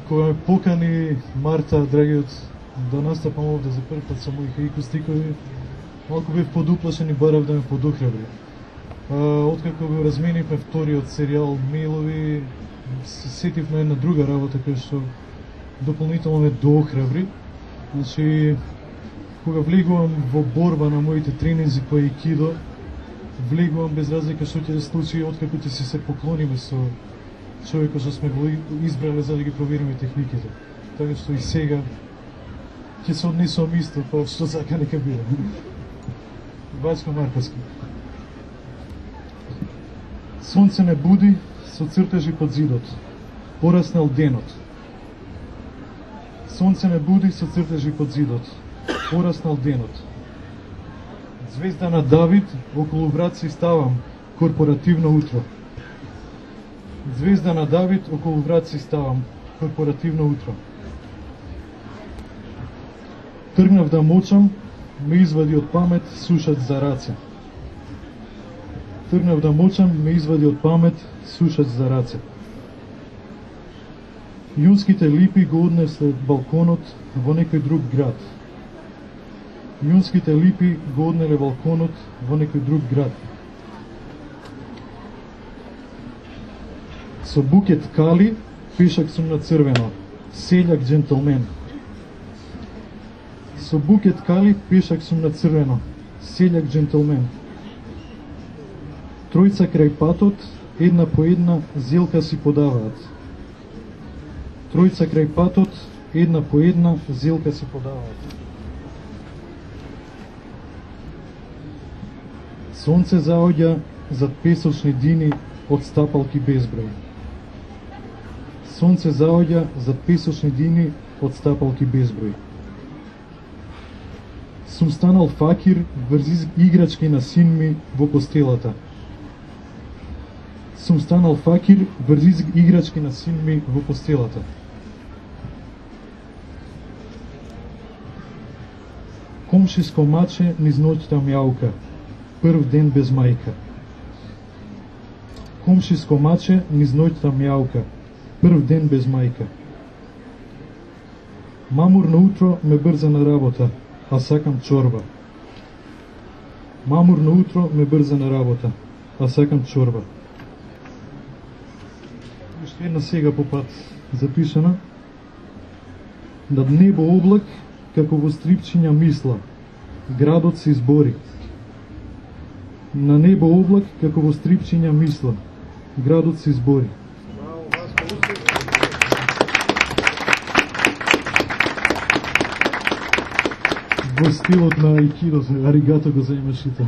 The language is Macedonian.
кога ме покани Марта, драгиот, да настапам овде за прв пат со мои хаику стикови, малку бев подуплашен и барав да ме подохрабри. Откако го разменивме вториот серијал мејлови, се сетив на една друга работа која што дополнително ме доохрабри. Значи, кога влегувам во борба на моите тренинзи по аикидо, влегувам без разлика што ќе се случи, откако ќе се поклониме со човекот што сме го избрале за да ги провериме техниките. Така што и сега ќе се однесувам исто, па што сака нека биде. Вачко Марковски. Сонце не буди со цртежи под зидот. Пораснал денот. Сонце не буди со цртежи под зидот. Пораснал денот. Звезда на Давид, околу врат си ставам, корпоративно утро. Звезда на Давид, околу врат си ставам, корпоративно утро. Тргнав да мочам, ме извади од памет сушач за раце. Тргнав да мочам, ме извади од памет сушач за раце. Јунските липи го однесле балконот во некој друг град. Јунските липи го однеле балконот во некој друг град. Со букет кали, пешак сум на црвено, селјак джентълмен. Со букет кали, пешак сум на црвено, селјак джентълмен. Тројца крај патот, една по една, зелка си подаваат. Тројца крај патот, една по една, зелка си подаваат. Сонце заоѓа зад песочни дини од стапалки безброј. Сонце заоѓа зад песочни дини од стапалки безброј. Сум станал факир врз играчки на син ми во постелата. Сум станал факир врз играчки на син ми во постелата. Комшиско маче низ ноќта мјаука, прв ден без мајка. Комшиско маче низ ноќта мјаука, прв ден без мајка. Мамур на утро ме брза на работа, а сакам чорба. Мамур на утро ме брза на работа, а сакам чорба. Уште една сега по пат запишана. Над небо облак, како во стрипчиња мисла, градот се избори. На небо облак, како во стрипчиња мисла, градот се избори. Во стилот на аикидо, аригато го заимаш и тоа.